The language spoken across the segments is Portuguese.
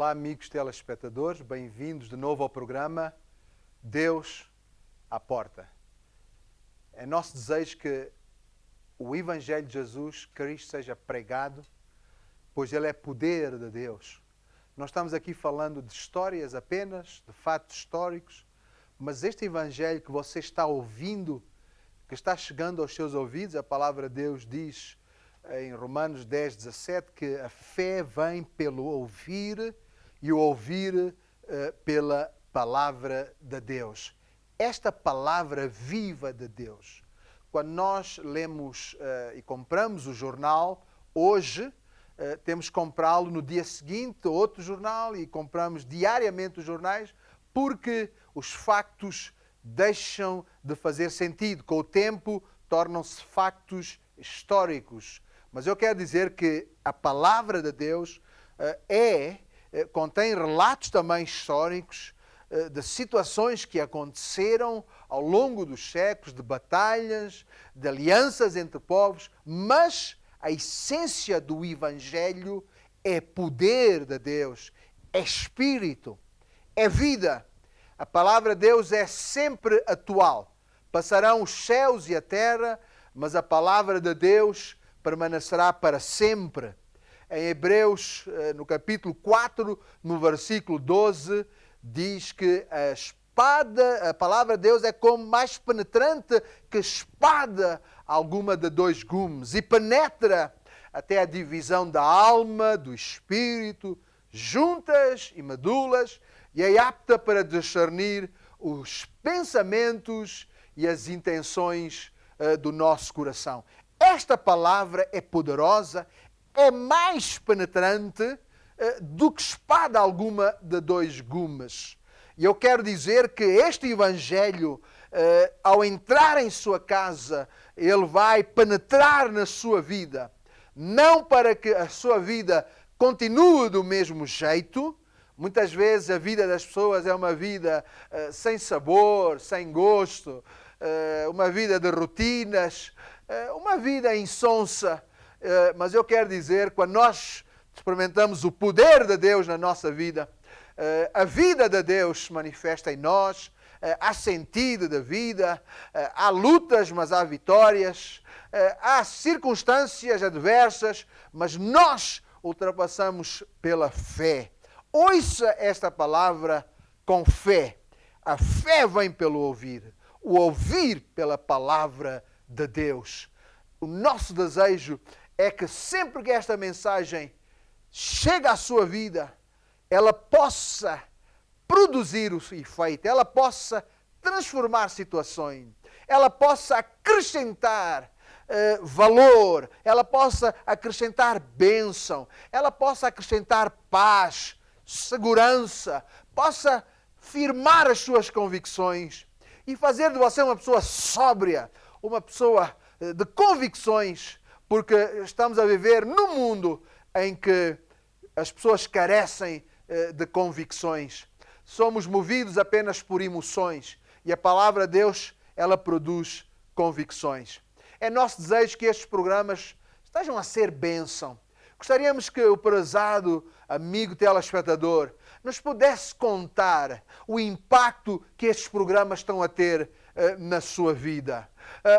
Olá, amigos telespectadores, bem-vindos de novo ao programa Deus à Porta. É nosso desejo que o Evangelho de Jesus Cristo seja pregado, pois ele é poder de Deus. Nós estamos aqui falando de histórias apenas, de fatos históricos, mas este Evangelho que você está ouvindo, que está chegando aos seus ouvidos, a palavra de Deus diz em Romanos 10, 17, que a fé vem pelo ouvir e o ouvir pela palavra de Deus. Esta palavra viva de Deus. Quando nós lemos e compramos o jornal, hoje temos que comprá-lo no dia seguinte, outro jornal, e compramos diariamente os jornais, porque os factos deixam de fazer sentido. Com o tempo, tornam-se factos históricos. Mas eu quero dizer que a palavra de Deus contém relatos também históricos de situações que aconteceram ao longo dos séculos, de batalhas, de alianças entre povos, mas a essência do Evangelho é poder de Deus, é Espírito, é vida. A palavra de Deus é sempre atual. Passarão os céus e a terra, mas a palavra de Deus permanecerá para sempre. Em Hebreus, no capítulo 4, no versículo 12, diz que a palavra de Deus é como mais penetrante que espada alguma de dois gumes e penetra até a divisão da alma, do espírito, juntas e medulas, e é apta para discernir os pensamentos e as intenções do nosso coração. Esta palavra é poderosa, é mais penetrante do que espada alguma de dois gumes. E eu quero dizer que este Evangelho, ao entrar em sua casa, ele vai penetrar na sua vida. Não para que a sua vida continue do mesmo jeito. Muitas vezes a vida das pessoas é uma vida sem sabor, sem gosto, uma vida de rotinas, uma vida insonsa. Mas eu quero dizer, quando nós experimentamos o poder de Deus na nossa vida, a vida de Deus se manifesta em nós, há sentido da vida, há lutas, mas há vitórias, há circunstâncias adversas, mas nós ultrapassamos pela fé. Ouça esta palavra com fé. A fé vem pelo ouvir, o ouvir pela palavra de Deus. O nosso desejo é que sempre que esta mensagem chega à sua vida, ela possa produzir o efeito, ela possa transformar situações, ela possa acrescentar valor, ela possa acrescentar bênção, ela possa acrescentar paz, segurança, possa firmar as suas convicções e fazer de você uma pessoa sóbria, uma pessoa de convicções, porque estamos a viver num mundo em que as pessoas carecem de convicções. Somos movidos apenas por emoções e a palavra de Deus, ela produz convicções. É nosso desejo que estes programas estejam a ser bênção. Gostaríamos que o prezado amigo telespectador nos pudesse contar o impacto que estes programas estão a ter na sua vida.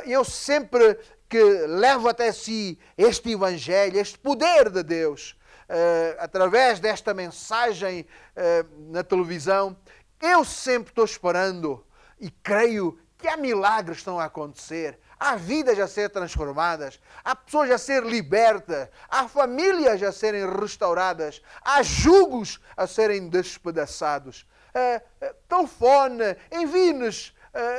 Eu sempre que levo até si este Evangelho, este poder de Deus, através desta mensagem na televisão, eu sempre estou esperando e creio que há milagres que estão a acontecer, há vidas a ser transformadas, há pessoas a ser libertas, há famílias a serem restauradas, há jugos a serem despedaçados. Telefone, envie-nos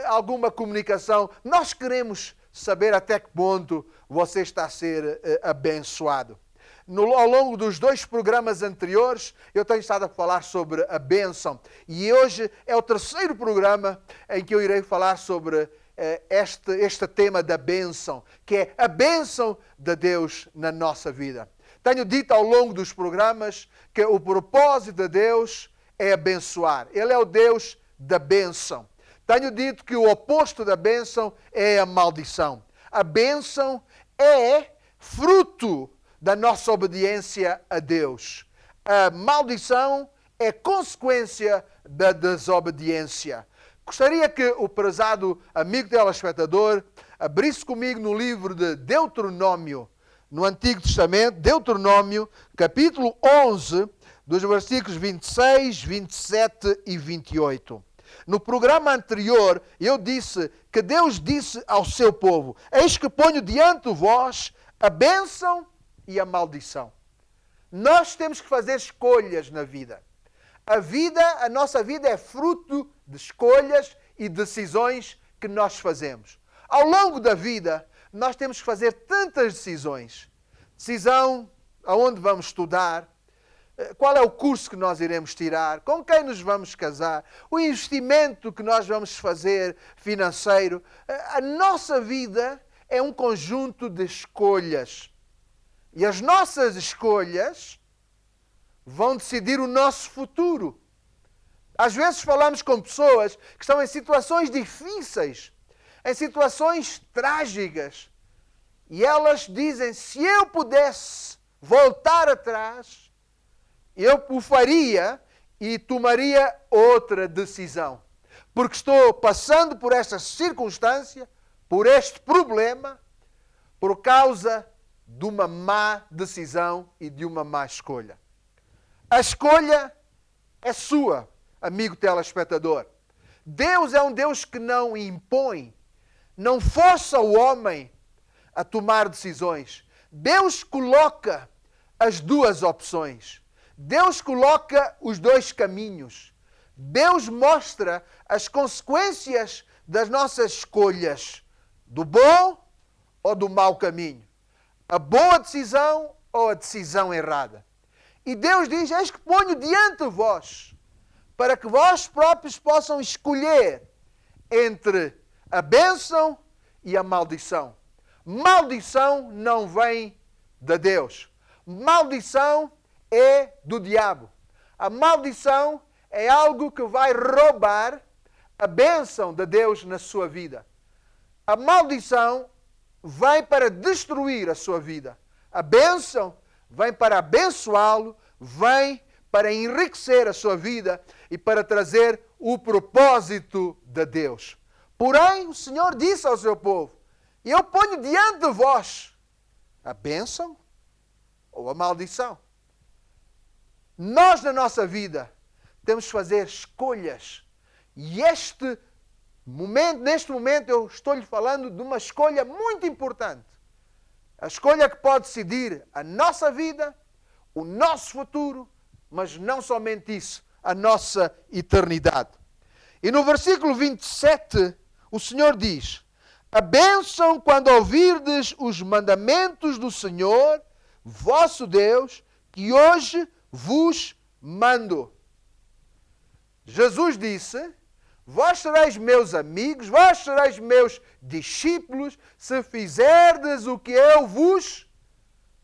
alguma comunicação. Nós queremos saber até que ponto você está a ser abençoado. Ao longo dos 2 programas anteriores, eu tenho estado a falar sobre a bênção. E hoje é o 3º programa em que eu irei falar sobre este tema da bênção, que é a bênção de Deus na nossa vida. Tenho dito ao longo dos programas que o propósito de Deus é abençoar. Ele é o Deus da bênção. Tenho dito que o oposto da bênção é a maldição. A bênção é fruto da nossa obediência a Deus. A maldição é consequência da desobediência. Gostaria que o prezado amigo telespectador abrisse comigo no livro de Deuteronômio, no Antigo Testamento, Deuteronômio, capítulo 11, dos versículos 26, 27 e 28. No programa anterior, eu disse que Deus disse ao seu povo: eis que ponho diante de vós a bênção e a maldição. Nós temos que fazer escolhas na vida. A nossa vida é fruto de escolhas e decisões que nós fazemos. Ao longo da vida, nós temos que fazer tantas decisões. Decisão aonde vamos estudar, qual é o curso que nós iremos tirar, com quem nos vamos casar, o investimento que nós vamos fazer financeiro. A nossa vida é um conjunto de escolhas. E as nossas escolhas vão decidir o nosso futuro. Às vezes falamos com pessoas que estão em situações difíceis, em situações trágicas. E elas dizem: se eu pudesse voltar atrás, eu o faria e tomaria outra decisão. Porque estou passando por esta circunstância, por este problema, por causa de uma má decisão e de uma má escolha. A escolha é sua, amigo telespectador. Deus é um Deus que não impõe, não força o homem a tomar decisões. Deus coloca as duas opções. Deus coloca os dois caminhos. Deus mostra as consequências das nossas escolhas, do bom ou do mau caminho, a boa decisão ou a decisão errada. E Deus diz: eis que ponho diante de vós, para que vós próprios possam escolher entre a bênção e a maldição. Maldição não vem de Deus. Maldição é do diabo. A maldição é algo que vai roubar a bênção de Deus na sua vida. A maldição vem para destruir a sua vida. A bênção vem para abençoá-lo, vem para enriquecer a sua vida e para trazer o propósito de Deus. Porém, o Senhor disse ao seu povo: eu ponho diante de vós a bênção ou a maldição. Nós, na nossa vida, temos que fazer escolhas. E neste momento, eu estou-lhe falando de uma escolha muito importante. A escolha que pode decidir a nossa vida, o nosso futuro, mas não somente isso, a nossa eternidade. E no versículo 27, o Senhor diz: a bênção quando ouvirdes os mandamentos do Senhor, vosso Deus, que hoje vos mando. Jesus disse: vós sereis meus amigos, vós sereis meus discípulos, se fizerdes o que eu vos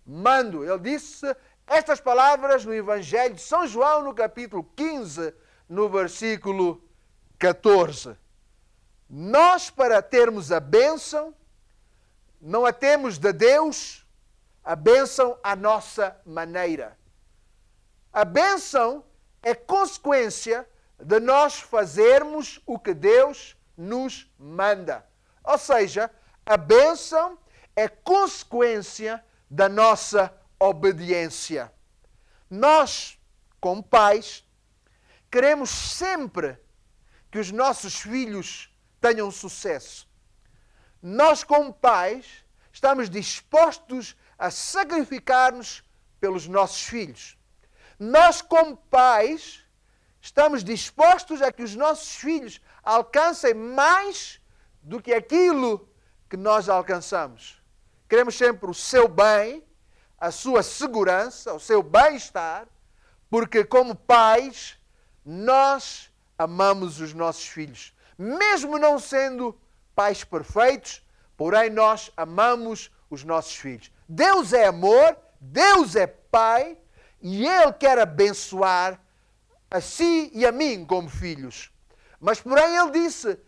mando. Ele disse estas palavras no Evangelho de São João, no capítulo 15, no versículo 14. Nós, para termos a bênção, não a temos de Deus, a bênção à nossa maneira. A bênção é consequência de nós fazermos o que Deus nos manda. Ou seja, a bênção é consequência da nossa obediência. Nós, como pais, queremos sempre que os nossos filhos tenham sucesso. Nós, como pais, estamos dispostos a sacrificar-nos pelos nossos filhos. Nós, como pais, estamos dispostos a que os nossos filhos alcancem mais do que aquilo que nós alcançamos. Queremos sempre o seu bem, a sua segurança, o seu bem-estar, porque como pais, nós amamos os nossos filhos. Mesmo não sendo pais perfeitos, porém nós amamos os nossos filhos. Deus é amor, Deus é Pai, e Ele quer abençoar a si e a mim como filhos. Mas porém Ele disse,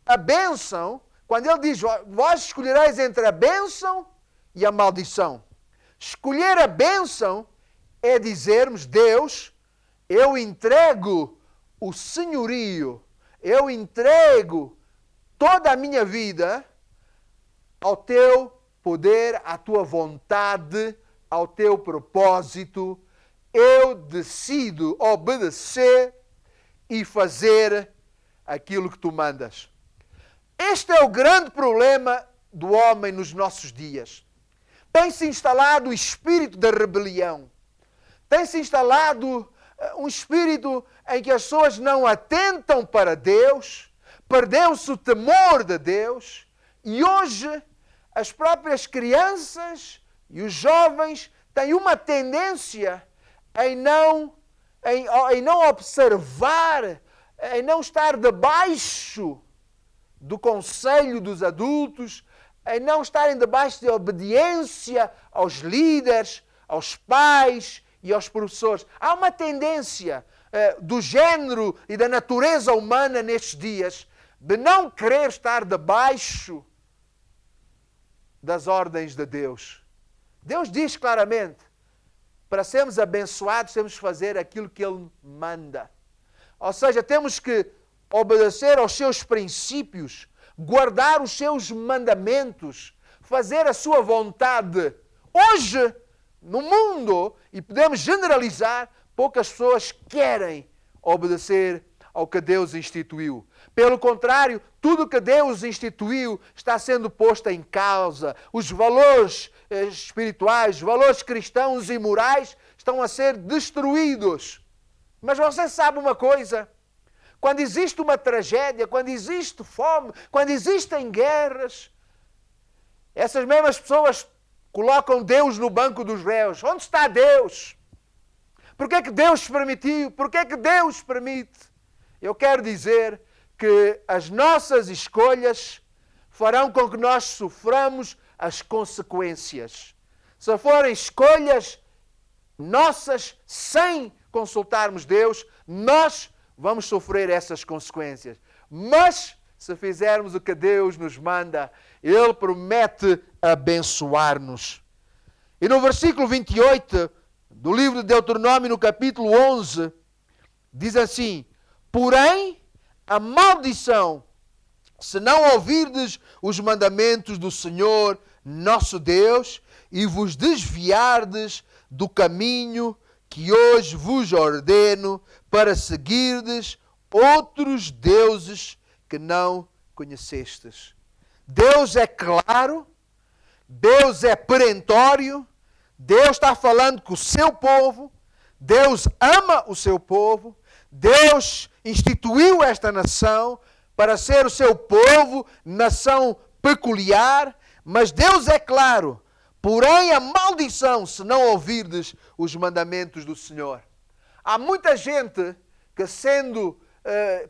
a bênção, quando Ele diz, vós escolhereis entre a bênção e a maldição. Escolher a bênção é dizermos, Deus, eu entrego o senhorio, eu entrego toda a minha vida ao teu poder, à tua vontade, ao teu propósito. Eu decido obedecer e fazer aquilo que tu mandas. Este é o grande problema do homem nos nossos dias. Tem-se instalado o espírito da rebelião. Tem-se instalado um espírito em que as pessoas não atentam para Deus, perdeu-se o temor de Deus, e hoje as próprias crianças e os jovens têm uma tendência em não observar, em não estar debaixo do conselho dos adultos, em não estarem debaixo de obediência aos líderes, aos pais e aos professores. Há uma tendência do género e da natureza humana nestes dias de não querer estar debaixo das ordens de Deus. Deus diz claramente, para sermos abençoados temos que fazer aquilo que Ele manda. Ou seja, temos que obedecer aos seus princípios, guardar os seus mandamentos, fazer a sua vontade. Hoje, no mundo, e podemos generalizar, poucas pessoas querem obedecer ao que Deus instituiu. Pelo contrário, tudo que Deus instituiu está sendo posto em causa. Os valores espirituais, os valores cristãos e morais estão a ser destruídos. Mas você sabe uma coisa? Quando existe uma tragédia, quando existe fome, quando existem guerras, essas mesmas pessoas colocam Deus no banco dos réus. Onde está Deus? Por que é que Deus permitiu? Por que é que Deus permite? Eu quero dizer que as nossas escolhas farão com que nós soframos as consequências. Se forem escolhas nossas sem consultarmos Deus, nós vamos sofrer essas consequências. Mas, se fizermos o que Deus nos manda, Ele promete abençoar-nos. E no versículo 28 do livro de Deuteronômio, no capítulo 11, diz assim: porém, a maldição, se não ouvirdes os mandamentos do Senhor, nosso Deus, e vos desviardes do caminho que hoje vos ordeno, para seguirdes outros deuses que não conhecestes. Deus é claro, Deus é perentório, Deus está falando com o seu povo, Deus ama o seu povo, Deus instituiu esta nação para ser o seu povo, nação peculiar, mas Deus é claro, porém a maldição se não ouvirdes os mandamentos do Senhor. Há muita gente que, sendo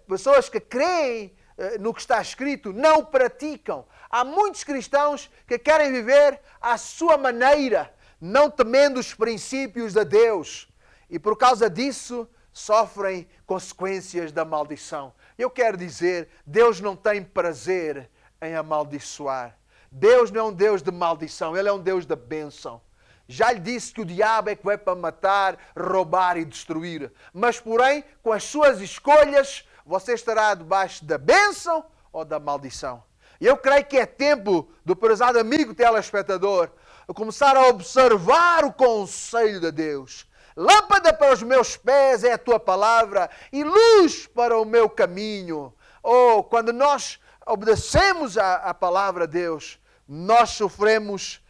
pessoas que creem no que está escrito, não o praticam. Há muitos cristãos que querem viver à sua maneira, não temendo os princípios de Deus. E por causa disso, sofrem consequências da maldição. Eu quero dizer, Deus não tem prazer em amaldiçoar. Deus não é um Deus de maldição, Ele é um Deus de bênção. Já lhe disse que o diabo é que vai para matar, roubar e destruir. Mas, porém, com as suas escolhas, você estará debaixo da bênção ou da maldição. E eu creio que é tempo do prezado amigo telespectador começar a observar o conselho de Deus. Lâmpada para os meus pés é a tua palavra e luz para o meu caminho. Oh, quando nós obedecemos à palavra de Deus, nós sofremos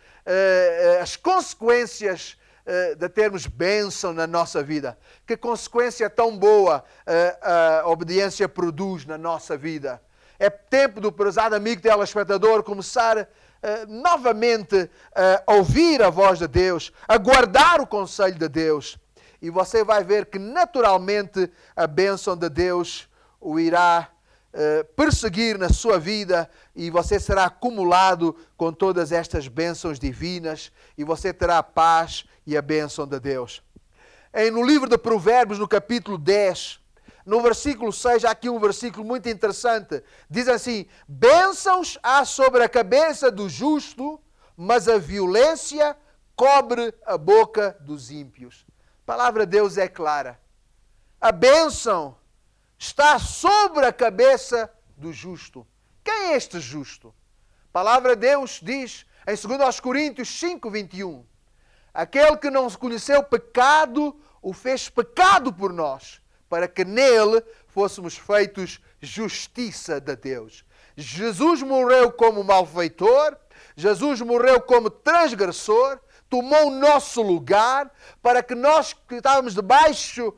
as consequências de termos bênção na nossa vida. Que consequência tão boa a obediência produz na nossa vida. É tempo do prezado amigo telespectador começar novamente a ouvir a voz de Deus, a guardar o conselho de Deus. E você vai ver que naturalmente a bênção de Deus o irá perseguir na sua vida e você será acumulado com todas estas bênçãos divinas e você terá a paz e a bênção de Deus. No livro de Provérbios, no capítulo 10, no versículo 6, há aqui um versículo muito interessante. Diz assim: bênçãos há sobre a cabeça do justo, mas a violência cobre a boca dos ímpios. A palavra de Deus é clara. a bênção está sobre a cabeça do justo. Quem é este justo? A palavra de Deus diz em 2 Coríntios 5, 21. Aquele que não conheceu pecado, o fez pecado por nós, para que nele fôssemos feitos justiça de Deus. Jesus morreu como malfeitor, Jesus morreu como transgressor, tomou o nosso lugar, para que nós que estávamos debaixo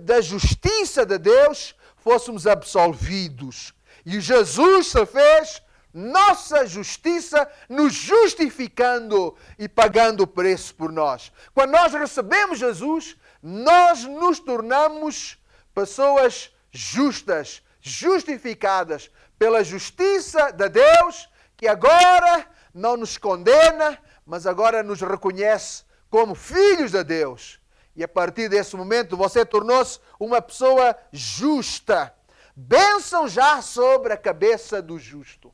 da justiça de Deus, fôssemos absolvidos. E Jesus se fez nossa justiça, nos justificando e pagando o preço por nós. Quando nós recebemos Jesus, nós nos tornamos pessoas justas, justificadas pela justiça de Deus, que agora não nos condena, mas agora nos reconhece como filhos de Deus. E a partir desse momento você tornou-se uma pessoa justa. Bênção já sobre a cabeça do justo.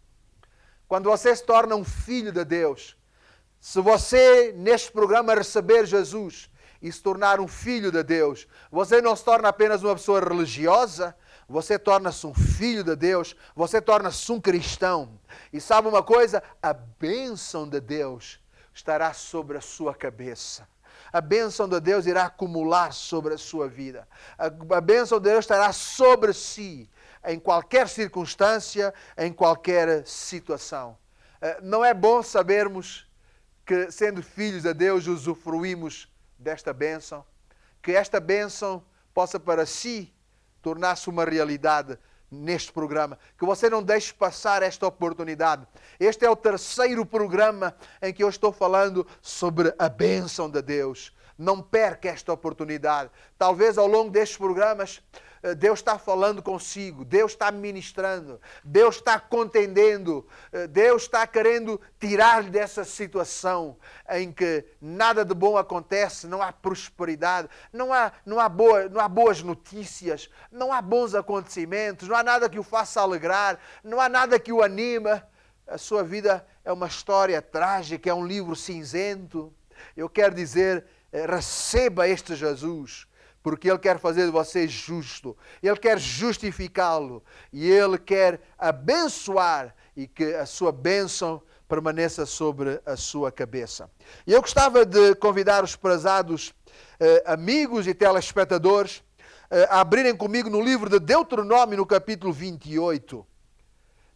Quando você se torna um filho de Deus, se você neste programa receber Jesus e se tornar um filho de Deus, você não se torna apenas uma pessoa religiosa, você torna-se um filho de Deus, você torna-se um cristão. E sabe uma coisa? A bênção de Deus estará sobre a sua cabeça. A bênção de Deus irá acumular sobre a sua vida. A bênção de Deus estará sobre si, em qualquer circunstância, em qualquer situação. Não é bom sabermos que, sendo filhos de Deus, usufruímos desta bênção? Que esta bênção possa para si tornar-se uma realidade neste programa. Que você não deixe passar esta oportunidade. Este é o terceiro programa em que eu estou falando sobre a bênção de Deus. Não perca esta oportunidade. Talvez ao longo destes programas Deus está falando consigo, Deus está ministrando, Deus está contendendo, Deus está querendo tirar-lhe dessa situação em que nada de bom acontece, não há prosperidade, não há boas notícias, não há bons acontecimentos, não há nada que o faça alegrar, não há nada que o anima. A sua vida é uma história trágica, é um livro cinzento. Eu quero dizer, receba este Jesus, porque Ele quer fazer de você justo. Ele quer justificá-lo. E Ele quer abençoar e que a sua bênção permaneça sobre a sua cabeça. E eu gostava de convidar os prezados amigos e telespectadores a abrirem comigo no livro de Deuteronômio, no capítulo 28.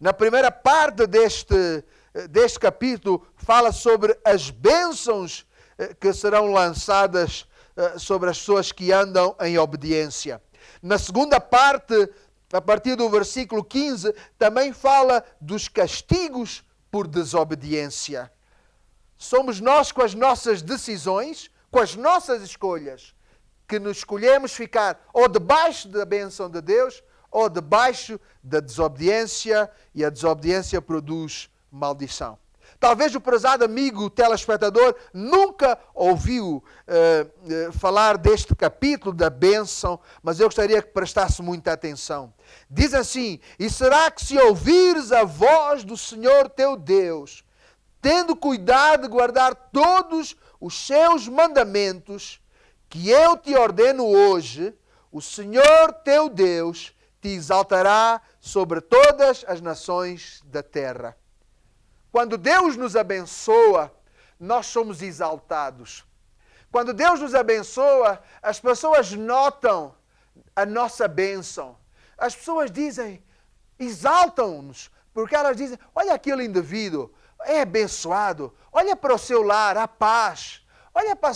Na primeira parte deste capítulo, fala sobre as bênçãos que serão lançadas sobre as pessoas que andam em obediência. Na segunda parte, a partir do versículo 15, também fala dos castigos por desobediência. Somos nós, com as nossas decisões, com as nossas escolhas, que nos escolhemos ficar ou debaixo da bênção de Deus ou debaixo da desobediência, e a desobediência produz maldição. Talvez o prezado amigo telespectador nunca ouviu falar deste capítulo da bênção, mas eu gostaria que prestasse muita atenção. Diz assim: e será que se ouvires a voz do Senhor teu Deus, tendo cuidado de guardar todos os seus mandamentos, que eu te ordeno hoje, o Senhor teu Deus te exaltará sobre todas as nações da terra. Quando Deus nos abençoa, nós somos exaltados. Quando Deus nos abençoa, as pessoas notam a nossa bênção. As pessoas dizem, exaltam-nos, porque elas dizem, olha aquele indivíduo, é abençoado, olha para o seu lar, a paz, olha para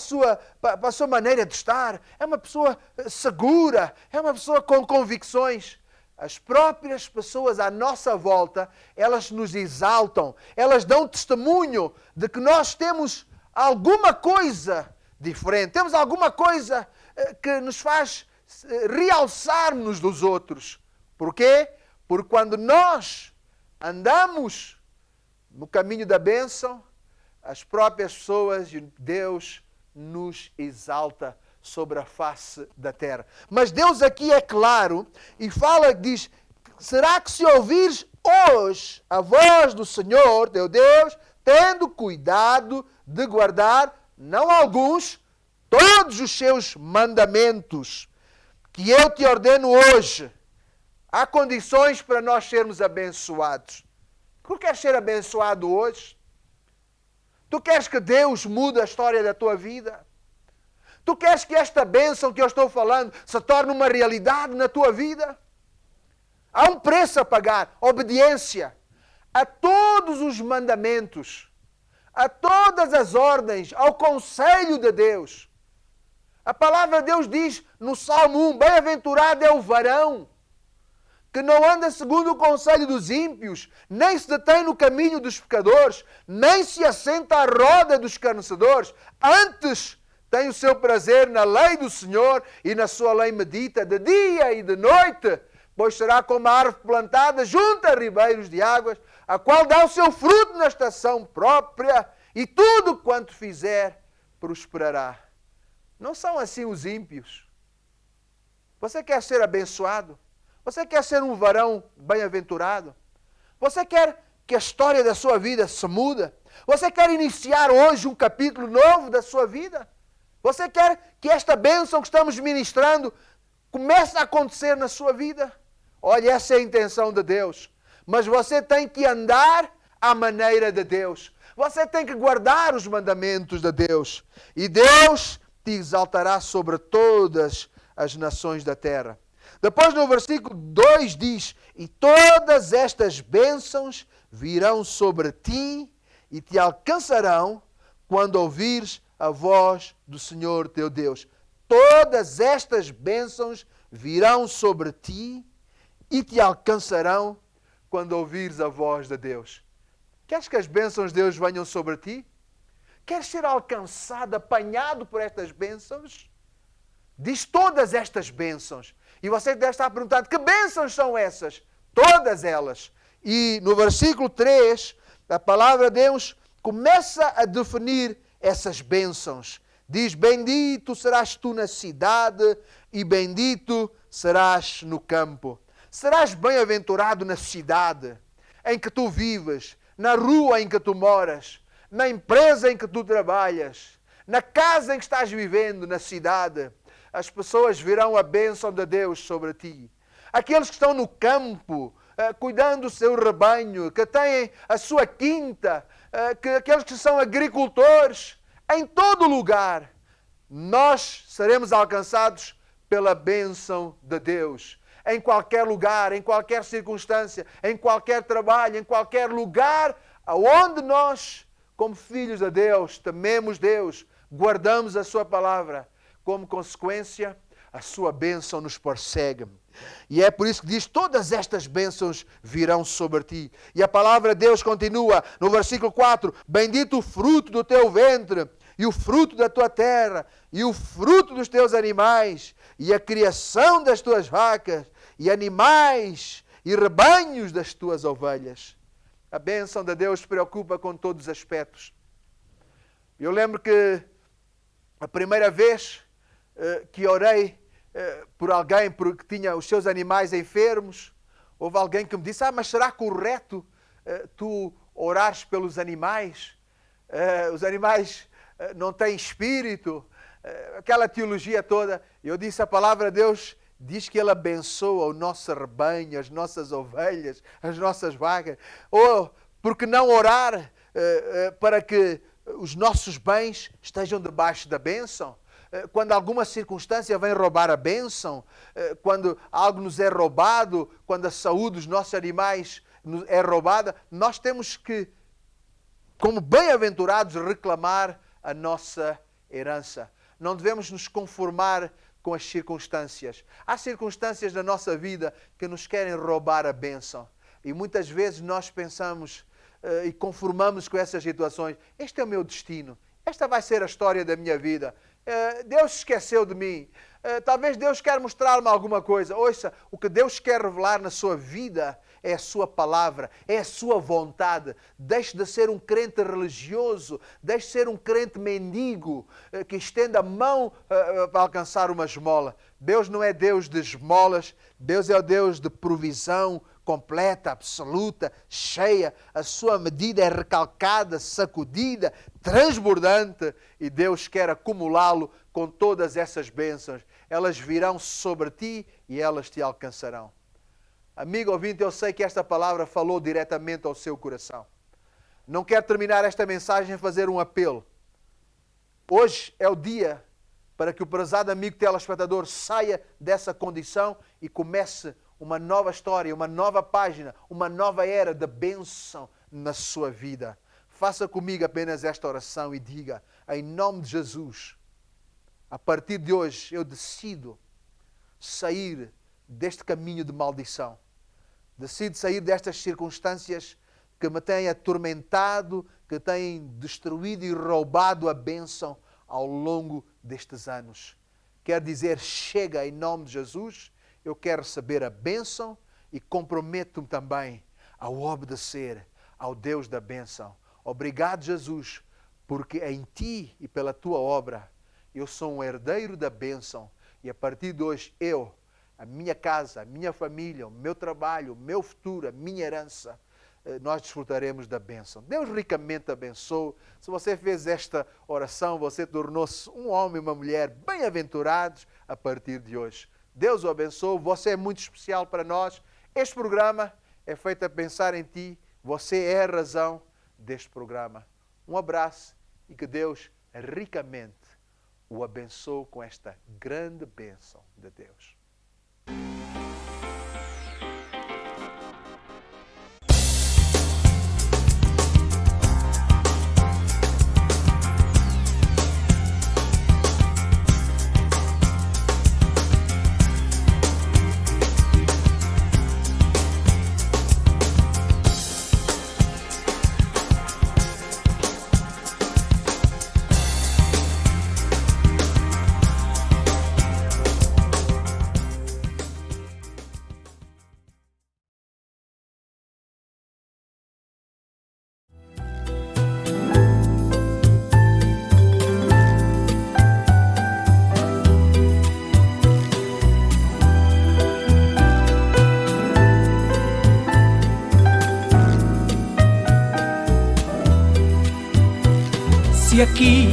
a sua maneira de estar, é uma pessoa segura, é uma pessoa com convicções. As próprias pessoas à nossa volta, elas nos exaltam, elas dão testemunho de que nós temos alguma coisa diferente, temos alguma coisa que nos faz realçar-nos dos outros. Porquê? Porque quando nós andamos no caminho da bênção, as próprias pessoas e Deus nos exalta sobre a face da terra. Mas Deus aqui é claro e fala, diz, será que se ouvires hoje a voz do Senhor, teu Deus, tendo cuidado de guardar, não alguns, todos os seus mandamentos, que eu te ordeno hoje. Há condições para nós sermos abençoados. Tu queres ser abençoado hoje? Tu queres que Deus mude a história da tua vida? Tu queres que esta bênção que eu estou falando se torne uma realidade na tua vida? Há um preço a pagar, obediência a todos os mandamentos, a todas as ordens, ao conselho de Deus. A palavra de Deus diz no Salmo 1, bem-aventurado é o varão que não anda segundo o conselho dos ímpios, nem se detém no caminho dos pecadores, nem se assenta à roda dos escarnecedores. Antes tem o seu prazer na lei do Senhor e na sua lei medita de dia e de noite, pois será como a árvore plantada junto a ribeiros de águas, a qual dá o seu fruto na estação própria, e tudo quanto fizer prosperará. Não são assim os ímpios. Você quer ser abençoado? Você quer ser um varão bem-aventurado? Você quer que a história da sua vida se mude? Você quer iniciar hoje um capítulo novo da sua vida? Você quer que esta bênção que estamos ministrando comece a acontecer na sua vida? Olha, essa é a intenção de Deus. Mas você tem que andar à maneira de Deus. Você tem que guardar os mandamentos de Deus. E Deus te exaltará sobre todas as nações da terra. Depois no versículo 2 diz, e todas estas bênçãos virão sobre ti e te alcançarão quando ouvires a voz do Senhor teu Deus. Todas estas bênçãos virão sobre ti e te alcançarão quando ouvires a voz de Deus. Queres que as bênçãos de Deus venham sobre ti? Queres ser alcançado, apanhado por estas bênçãos? Diz todas estas bênçãos. E você deve estar perguntando, que bênçãos são essas? Todas elas. E no versículo 3, a palavra de Deus começa a definir essas bênçãos. Diz, bendito serás tu na cidade e bendito serás no campo. Serás bem-aventurado na cidade em que tu vives, na rua em que tu moras, na empresa em que tu trabalhas, na casa em que estás vivendo, na cidade. As pessoas verão a bênção de Deus sobre ti. Aqueles que estão no campo, cuidando do seu rebanho, que têm a sua quinta, aqueles que são agricultores, em todo lugar, nós seremos alcançados pela bênção de Deus. Em qualquer lugar, em qualquer circunstância, em qualquer trabalho, em qualquer lugar, aonde nós, como filhos de Deus, tememos Deus, guardamos a sua palavra, como consequência, a sua bênção nos persegue. E é por isso que diz, todas estas bênçãos virão sobre ti. E a palavra de Deus continua no versículo 4, bendito o fruto do teu ventre, e o fruto da tua terra, e o fruto dos teus animais, e a criação das tuas vacas, e animais, e rebanhos das tuas ovelhas. A bênção de Deus se preocupa com todos os aspectos. Eu lembro que a primeira vez que orei por alguém que tinha os seus animais enfermos, houve alguém que me disse, mas será correto tu orares pelos animais? Os animais não têm espírito? Aquela teologia toda. Eu disse, a palavra de Deus diz que Ele abençoa o nosso rebanho, as nossas ovelhas, as nossas vacas. Ou, por que não orar para que os nossos bens estejam debaixo da bênção? Quando alguma circunstância vem roubar a bênção, quando algo nos é roubado, quando a saúde dos nossos animais é roubada, nós temos que, como bem-aventurados, reclamar a nossa herança. Não devemos nos conformar com as circunstâncias. Há circunstâncias da nossa vida que nos querem roubar a bênção. E muitas vezes nós pensamos e conformamos com essas situações. Este é o meu destino. Esta vai ser a história da minha vida. Deus se esqueceu de mim. Talvez Deus quer mostrar-me alguma coisa. Ouça, o que Deus quer revelar na sua vida é a sua palavra, é a sua vontade. Deixe de ser um crente religioso, deixe de ser um crente mendigo, que estende a mão para alcançar uma esmola. Deus não é Deus de esmolas, Deus é o Deus de provisão completa, absoluta, cheia. A sua medida é recalcada, sacudida, transbordante, e Deus quer acumulá-lo com todas essas bênçãos. Elas virão sobre ti e elas te alcançarão. Amigo ouvinte, eu sei que esta palavra falou diretamente ao seu coração. Não quero terminar esta mensagem a fazer um apelo. Hoje é o dia para que o prezado amigo telespectador saia dessa condição e comece uma nova história, uma nova página, uma nova era de bênção na sua vida. Faça comigo apenas esta oração e diga: em nome de Jesus, a partir de hoje eu decido sair deste caminho de maldição. Decido sair destas circunstâncias que me têm atormentado, que têm destruído e roubado a bênção ao longo destes anos. Quer dizer, chega em nome de Jesus, eu quero receber a bênção e comprometo-me também a obedecer ao Deus da bênção. Obrigado, Jesus, porque em Ti e pela Tua obra eu sou um herdeiro da bênção e a partir de hoje eu, a minha casa, a minha família, o meu trabalho, o meu futuro, a minha herança, nós desfrutaremos da bênção. Deus ricamente abençoe. Se você fez esta oração, você tornou-se um homem e uma mulher bem-aventurados a partir de hoje. Deus o abençoe. Você é muito especial para nós. Este programa é feito a pensar em ti. Você é a razão deste programa. Um abraço e que Deus ricamente o abençoe com esta grande bênção de Deus. Se aqui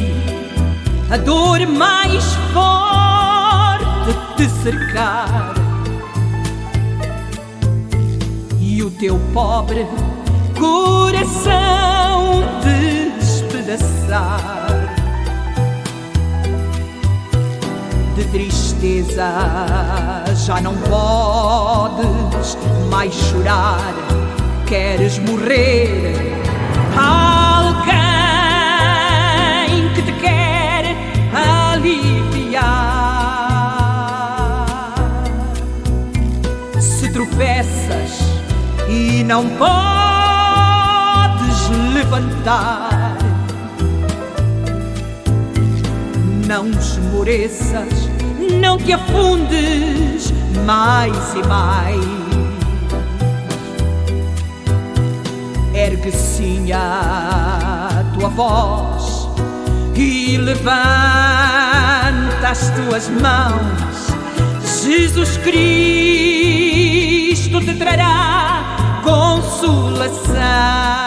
a dor mais forte te cercar e o teu pobre coração despedaçar, de tristeza já não podes mais chorar, queres morrer, alguém que te quer aliviar. Se tropeças e não podes levantar, não esmoreças, não te afundes mais e mais. Ergue sim a tua voz e levanta as tuas mãos. Jesus Cristo te trará consolação.